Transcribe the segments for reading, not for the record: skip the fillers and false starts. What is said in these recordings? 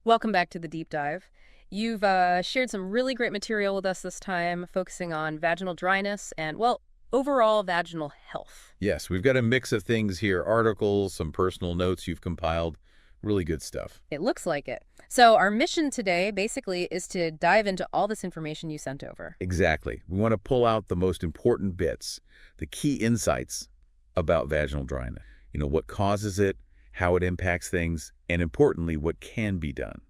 Welcome back to the deep dive. You've shared some really great material with us this time, focusing on vaginal dryness and, well, overall vaginal health. Yes, we've got a mix of things here, articles, some personal notes you've compiled. Really good stuff. It looks like it. So our mission today basically is to dive into all this information you sent over. Exactly. We want to pull out the most important bits, the key insights about vaginal dryness. What causes it, how it impacts things, and importantly, what can be done.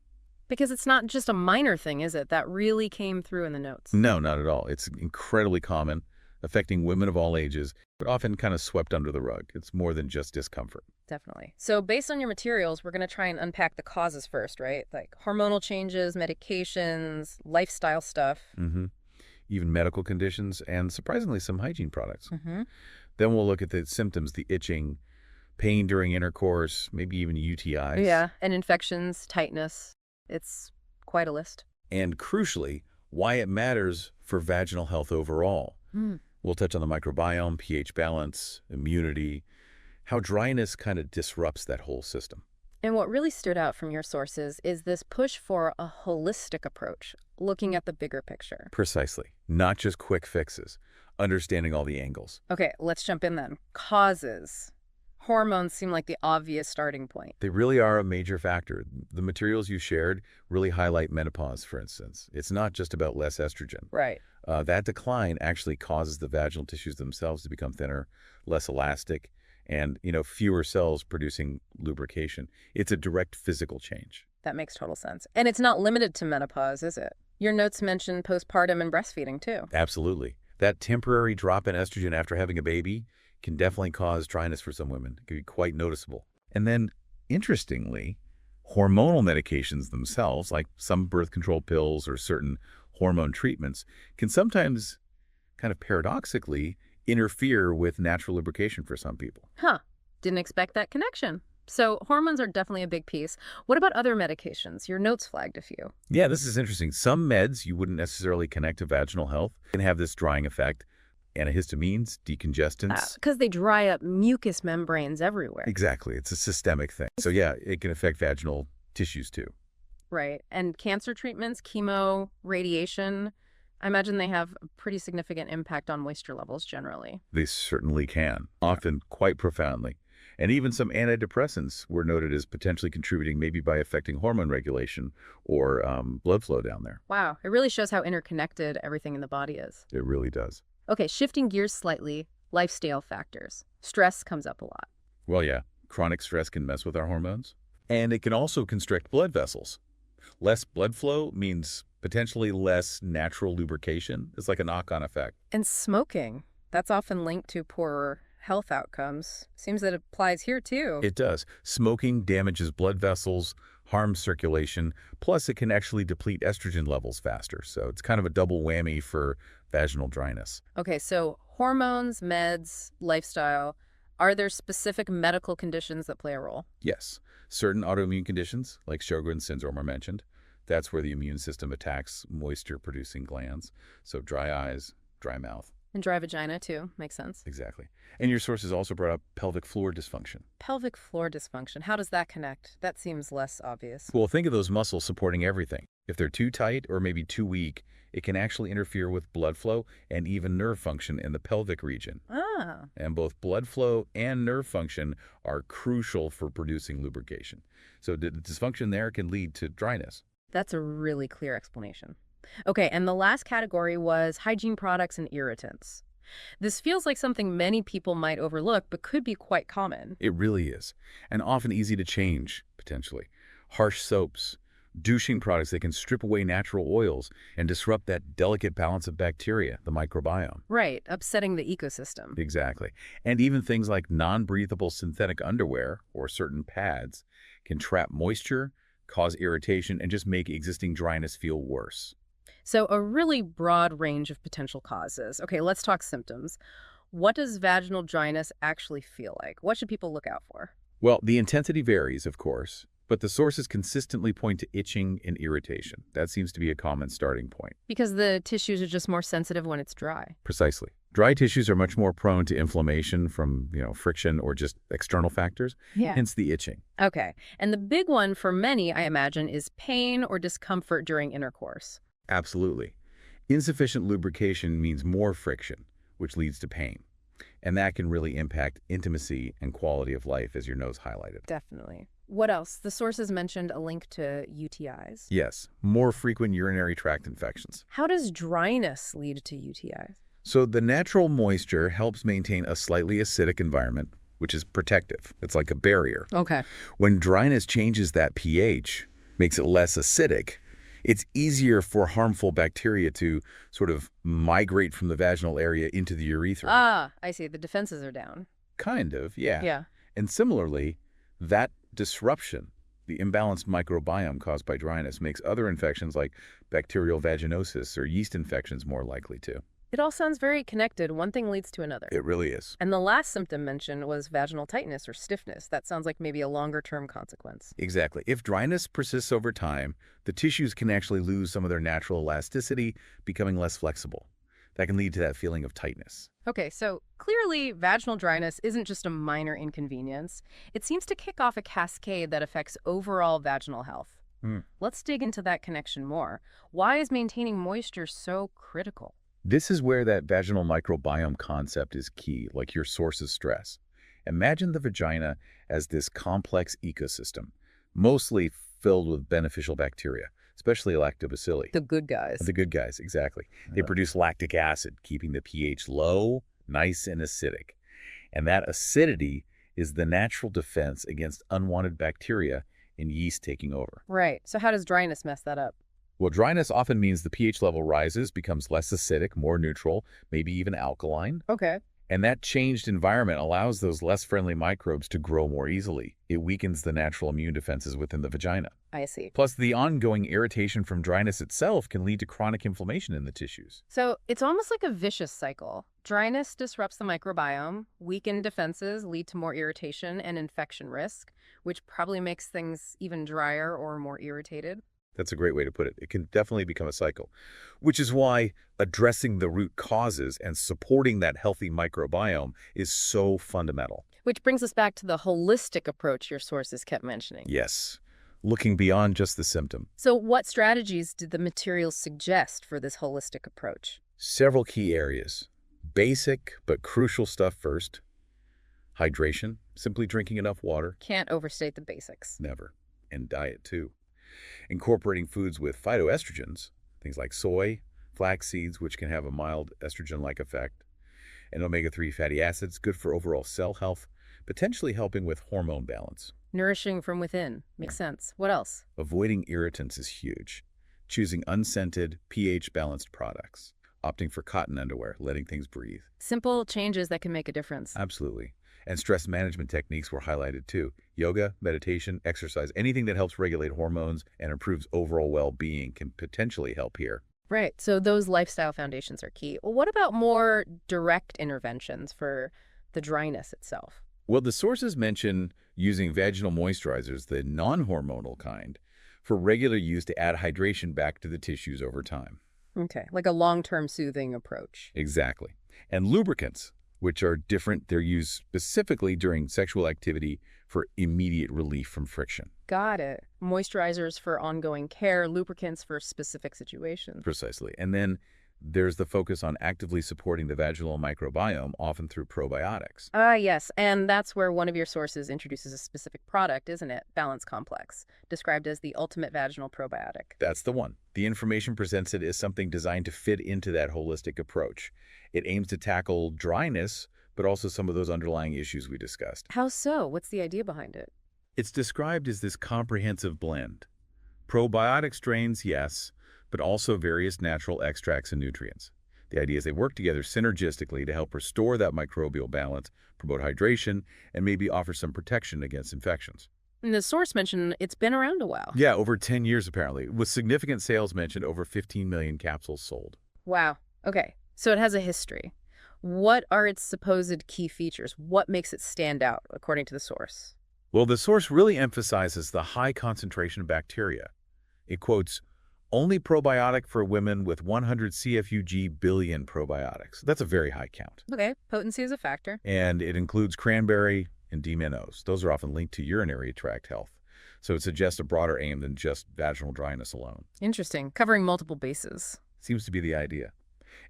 Because it's not just a minor thing, is it? That really came through in the notes. No, not at all. It's incredibly common, affecting women of all ages, but often kind of swept under the rug. It's more than just discomfort. Definitely. So based on your materials, we're going to try and unpack the causes first, right? Like hormonal changes, medications, lifestyle stuff. Even medical conditions and surprisingly some hygiene products. Then we'll look at the symptoms, the itching, pain during intercourse, maybe even UTIs. Yeah, and infections, tightness. It's quite a list. And crucially, why it matters for vaginal health overall. We'll touch on the microbiome, pH balance, immunity, how dryness kind of disrupts that whole system. And what really stood out from your sources is this push for a holistic approach, looking at the bigger picture. Precisely. Not just quick fixes, understanding all the angles. Okay, let's jump in then. Causes. Hormones seem like the obvious starting point. They really are a major factor. The materials you shared really highlight menopause, for instance. It's not just about less estrogen. Right. That decline actually causes the vaginal tissues themselves to become thinner, less elastic, and fewer cells producing lubrication. It's a direct physical change. That makes total sense. And it's not limited to menopause, is it? Your notes mention postpartum and breastfeeding, too. Absolutely. That temporary drop in estrogen after having a baby can definitely cause dryness for some women. It can be quite noticeable. And then, interestingly, hormonal medications themselves, like some birth control pills or certain hormone treatments, can sometimes, kind of paradoxically, interfere with natural lubrication for some people. Huh. Didn't expect that connection. So hormones are definitely a big piece. What about other medications? Your notes flagged a few. Yeah, this is interesting. Some meds you wouldn't necessarily connect to vaginal health can have this drying effect. Antihistamines, decongestants. Because they dry up mucous membranes everywhere. Exactly. It's a systemic thing. So yeah, it can affect vaginal tissues too. Right. And cancer treatments, chemo, radiation, I imagine they have a pretty significant impact on moisture levels generally. They certainly can, often quite profoundly. And even some antidepressants were noted as potentially contributing, maybe by affecting hormone regulation or blood flow down there. Wow. It really shows how interconnected everything in the body is. It really does. Okay, shifting gears slightly, lifestyle factors. Stress comes up a lot. Well, yeah, chronic stress can mess with our hormones. And it can also constrict blood vessels. Less blood flow means potentially less natural lubrication. It's like a knock-on effect. And smoking, that's often linked to poorer health outcomes. Seems that it applies here too. It does. Smoking damages blood vessels, harms circulation, plus it can actually deplete estrogen levels faster. So it's kind of a double whammy for vaginal dryness. Okay, so hormones, meds, lifestyle, are there specific medical conditions that play a role? Yes. Certain autoimmune conditions, like Sjogren's syndrome, are mentioned. That's where the immune system attacks moisture-producing glands. So dry eyes, dry mouth. And dry vagina, too. Makes sense. Exactly. And your sources also brought up pelvic floor dysfunction. Pelvic floor dysfunction. How does that connect? That seems less obvious. Well, think of those muscles supporting everything. If they're too tight or maybe too weak, it can actually interfere with blood flow and even nerve function in the pelvic region. Ah. And both blood flow and nerve function are crucial for producing lubrication. So the dysfunction there can lead to dryness. That's a really clear explanation. Okay, and the last category was hygiene products and irritants. This feels like something many people might overlook, but could be quite common. It really is, and often easy to change, potentially. Harsh soaps, douching products that can strip away natural oils and disrupt that delicate balance of bacteria, the microbiome. Right, upsetting the ecosystem. Exactly. And even things like non-breathable synthetic underwear or certain pads can trap moisture, cause irritation, and just make existing dryness feel worse. So a really broad range of potential causes. Okay, let's talk symptoms. What does vaginal dryness actually feel like? What should people look out for? Well, the intensity varies, of course, but the sources consistently point to itching and irritation. That seems to be a common starting point. Because the tissues are just more sensitive when it's dry. Precisely. Dry tissues are much more prone to inflammation from, friction or just external factors, Yeah. hence the itching. Okay. And the big one for many, I imagine, is pain or discomfort during intercourse. Absolutely. Insufficient lubrication means more friction, which leads to pain. And that can really impact intimacy and quality of life, as your notes highlighted. Definitely. What else? The sources mentioned a link to UTIs. Yes, more frequent urinary tract infections. How does dryness lead to UTIs? So the natural moisture helps maintain a slightly acidic environment, which is protective. It's like a barrier. Okay. When dryness changes that pH, makes it less acidic, it's easier for harmful bacteria to sort of migrate from the vaginal area into the urethra. Ah, I see. The defenses are down. Kind of, yeah. Yeah. And similarly, that disruption, the imbalanced microbiome caused by dryness, makes other infections like bacterial vaginosis or yeast infections more likely to. It all sounds very connected. One thing leads to another. It really is. And the last symptom mentioned was vaginal tightness or stiffness. That sounds like maybe a longer-term consequence. Exactly. If dryness persists over time, the tissues can actually lose some of their natural elasticity, becoming less flexible. That can lead to that feeling of tightness. Okay, so clearly vaginal dryness isn't just a minor inconvenience. It seems to kick off a cascade that affects overall vaginal health. Let's dig into that connection more. Why is maintaining moisture so critical? This is where that vaginal microbiome concept is key, like your source of stress. Imagine the vagina as this complex ecosystem, mostly filled with beneficial bacteria, especially lactobacilli. The good guys. The good guys, exactly. They produce lactic acid, keeping the pH low, nice and acidic. And that acidity is the natural defense against unwanted bacteria and yeast taking over. Right. So how does dryness mess that up? Well, dryness often means the pH level rises, becomes less acidic, more neutral, maybe even alkaline. Okay. And that changed environment allows those less friendly microbes to grow more easily. It weakens the natural immune defenses within the vagina. I see. Plus, the ongoing irritation from dryness itself can lead to chronic inflammation in the tissues. So it's almost like a vicious cycle. Dryness disrupts the microbiome, weakened defenses lead to more irritation and infection risk, which probably makes things even drier or more irritated. That's a great way to put it. It can definitely become a cycle, which is why addressing the root causes and supporting that healthy microbiome is so fundamental. Which brings us back to the holistic approach your sources kept mentioning. Yes, looking beyond just the symptom. So what strategies did the materials suggest for this holistic approach? Several key areas. Basic but crucial stuff first. Hydration, simply drinking enough water. Can't overstate the basics. Never. And diet, too. Incorporating foods with phytoestrogens, things like soy, flax seeds, which can have a mild estrogen-like effect, and omega-3 fatty acids, good for overall cell health, potentially helping with hormone balance. Nourishing from within. Makes sense. What else? Avoiding irritants is huge. Choosing unscented, pH-balanced products. Opting for cotton underwear, letting things breathe. Simple changes that can make a difference. Absolutely. And stress management techniques were highlighted too. Yoga, meditation, exercise, anything that helps regulate hormones and improves overall well-being can potentially help here. Right. So those lifestyle foundations are key. Well, what about more direct interventions for the dryness itself? Well, the sources mention using vaginal moisturizers, the non-hormonal kind, for regular use to add hydration back to the tissues over time. Okay, like a long-term soothing approach. Exactly. And lubricants, which are different. They're used specifically during sexual activity for immediate relief from friction. Got it. Moisturizers for ongoing care, lubricants for specific situations. Precisely. And then there's the focus on actively supporting the vaginal microbiome, often through probiotics. Ah, yes. And that's where one of your sources introduces a specific product, isn't it? Balance Complex, described as the ultimate vaginal probiotic. That's the one. The information presented is something designed to fit into that holistic approach. It aims to tackle dryness, but also some of those underlying issues we discussed. How so? What's the idea behind it? It's described as this comprehensive blend. Probiotic strains, yes, but also various natural extracts and nutrients. The idea is they work together synergistically to help restore that microbial balance, promote hydration, and maybe offer some protection against infections. And the source mentioned it's been around a while. Yeah, over 10 years apparently, with significant sales mentioned, over 15 million capsules sold. Wow. Okay. So it has a history. What are its supposed key features? What makes it stand out, according to the source? Well, the source really emphasizes the high concentration of bacteria. It quotes, Only probiotic for women with 100 CFUG billion probiotics. That's a very high count. Okay, potency is a factor. And it includes cranberry and D-minose. Those are often linked to urinary tract health. So it suggests a broader aim than just vaginal dryness alone. Interesting, covering multiple bases. Seems to be the idea.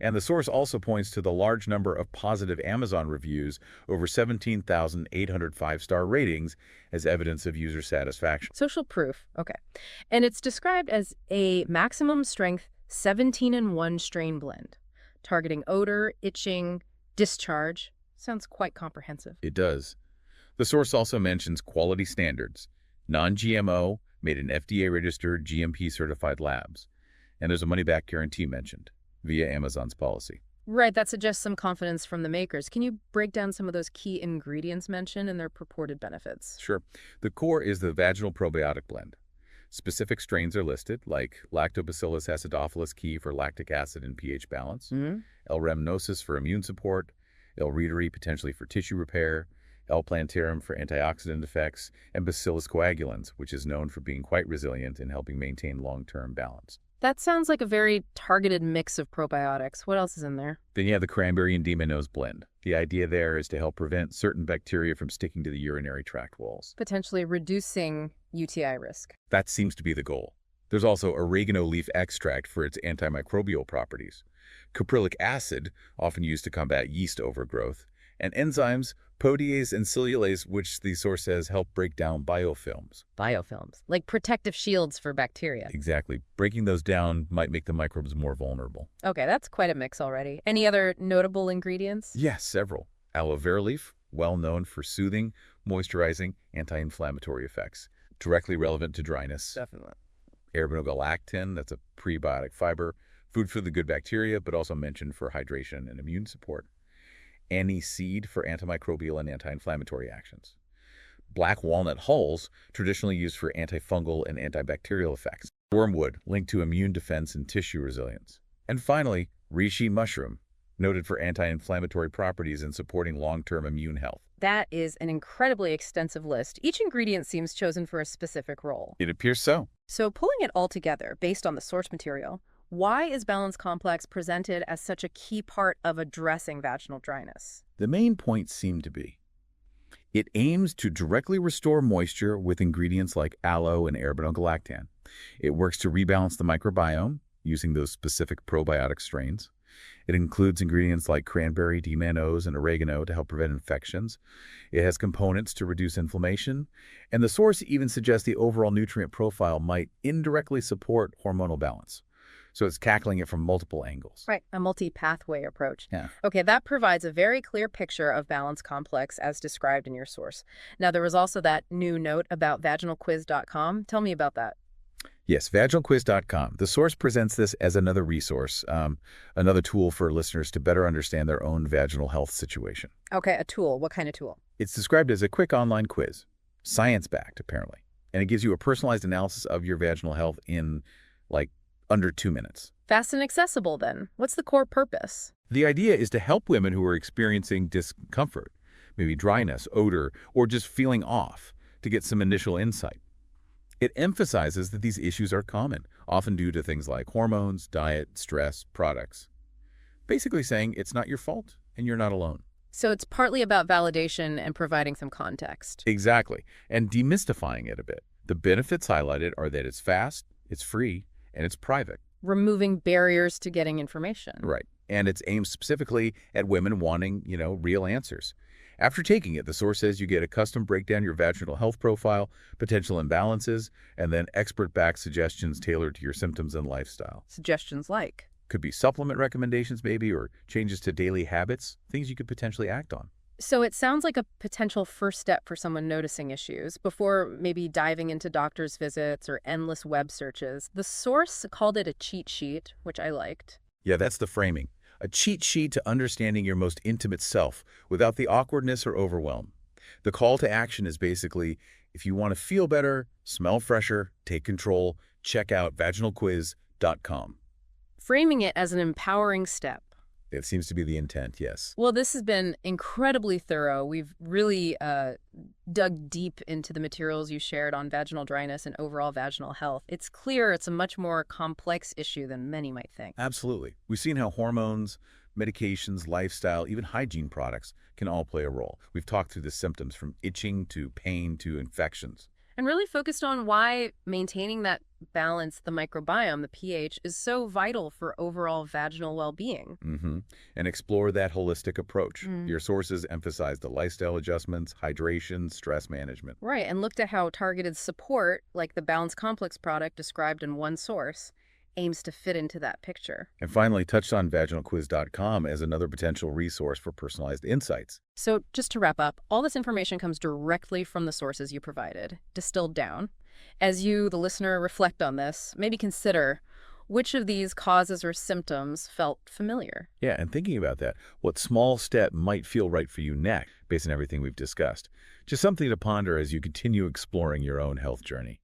And the source also points to the large number of positive Amazon reviews, over 17,800 five-star ratings, as evidence of user satisfaction. Social proof, okay. And it's described as a maximum strength 17-in-1 strain blend, targeting odor, itching, discharge. Sounds quite comprehensive. It does. The source also mentions quality standards, non-GMO, made in FDA-registered GMP-certified labs. And there's a money-back guarantee mentioned via Amazon's policy. Right, that suggests some confidence from the makers. Can you break down some of those key ingredients mentioned and their purported benefits? Sure. The core is the vaginal probiotic blend. Specific strains are listed, like Lactobacillus acidophilus key for lactic acid and pH balance, L. rhamnosus for immune support, L. reuteri potentially for tissue repair, L. plantarum for antioxidant effects, and Bacillus coagulans, which is known for being quite resilient in helping maintain long-term balance. That sounds like a very targeted mix of probiotics. What else is in there? Then you have the cranberry and D-minose blend. The idea there is to help prevent certain bacteria from sticking to the urinary tract walls, Potentially reducing UTI risk. that seems to be the goal. There's also oregano leaf extract for its antimicrobial properties, caprylic acid, often used to combat yeast overgrowth, and enzymes, protease and cellulase, which the source says help break down biofilms. Biofilms, like protective shields for bacteria. Exactly. Breaking those down might make the microbes more vulnerable. Okay, that's quite a mix already. Any other notable ingredients? Yes, several. Aloe vera leaf, well known for soothing, moisturizing, anti-inflammatory effects, directly relevant to dryness. Definitely. Arabinogalactin, that's a prebiotic fiber, food for the good bacteria, but also mentioned for hydration and immune support. Aniseed for antimicrobial and anti-inflammatory actions. Black walnut hulls, traditionally used for antifungal and antibacterial effects. Wormwood, linked to immune defense and tissue resilience. And finally, reishi mushroom, noted for anti-inflammatory properties and supporting long-term immune health. That is an incredibly extensive list. Each ingredient seems chosen for a specific role. It appears so. So pulling it all together, based on the source material, why is Balance Complex presented as such a key part of addressing vaginal dryness? The main points seem to be, it aims to directly restore moisture with ingredients like aloe and arabinogalactan. It works to rebalance the microbiome using those specific probiotic strains. It includes ingredients like cranberry, D-minose, and oregano to help prevent infections. It has components to reduce inflammation. And the source even suggests the overall nutrient profile might indirectly support hormonal balance. So it's tackling it from multiple angles. Right, a multi-pathway approach. Yeah. Okay, that provides a very clear picture of Balance Complex as described in your source. Now, there was also that new note about vaginalquiz.com. Tell me about that. Yes, vaginalquiz.com. The source presents this as another resource, another tool for listeners to better understand their own vaginal health situation. Okay, a tool. What kind of tool? It's described as a quick online quiz, science-backed apparently, and it gives you a personalized analysis of your vaginal health in, like, under 2 minutes. Fast and accessible, then. What's the core purpose? The idea is to help women who are experiencing discomfort, maybe dryness, odor, or just feeling off, to get some initial insight. It emphasizes that these issues are common, often due to things like hormones, diet, stress, products. Basically saying it's not your fault and you're not alone. So it's partly about validation and providing some context. Exactly, and demystifying it a bit. The benefits highlighted are that it's fast, it's free, and it's private. Removing barriers to getting information. Right. And it's aimed specifically at women wanting, real answers. After taking it, the source says you get a custom breakdown of your vaginal health profile, potential imbalances, and then expert-backed suggestions tailored to your symptoms and lifestyle. Suggestions like? Could be supplement recommendations maybe, or changes to daily habits, things you could potentially act on. So it sounds like a potential first step for someone noticing issues before maybe diving into doctor's visits or endless web searches. The source called it a cheat sheet, which I liked. Yeah, that's the framing. A cheat sheet to understanding your most intimate self without the awkwardness or overwhelm. The call to action is basically, if you want to feel better, smell fresher, take control, check out vaginalquiz.com. Framing it as an empowering step. It seems to be the intent, yes. Well, this has been incredibly thorough. We've really dug deep into the materials you shared on vaginal dryness and overall vaginal health. It's clear it's a much more complex issue than many might think. Absolutely. We've seen how hormones, medications, lifestyle, even hygiene products can all play a role. We've talked through the symptoms from itching to pain to infections. And really focused on why maintaining that balance, the microbiome, the pH, is so vital for overall vaginal well-being. And explore that holistic approach. Mm. Your sources emphasize the lifestyle adjustments, hydration, stress management. Right, and looked at how targeted support, like the Balance Complex product described in one source, aims to fit into that picture. And finally, touched on vaginalquiz.com as another potential resource for personalized insights. So just to wrap up, all this information comes directly from the sources you provided, distilled down. As you, the listener, reflect on this, maybe consider which of these causes or symptoms felt familiar. Yeah, and thinking about that, what small step might feel right for you next, based on everything we've discussed. Just something to ponder as you continue exploring your own health journey.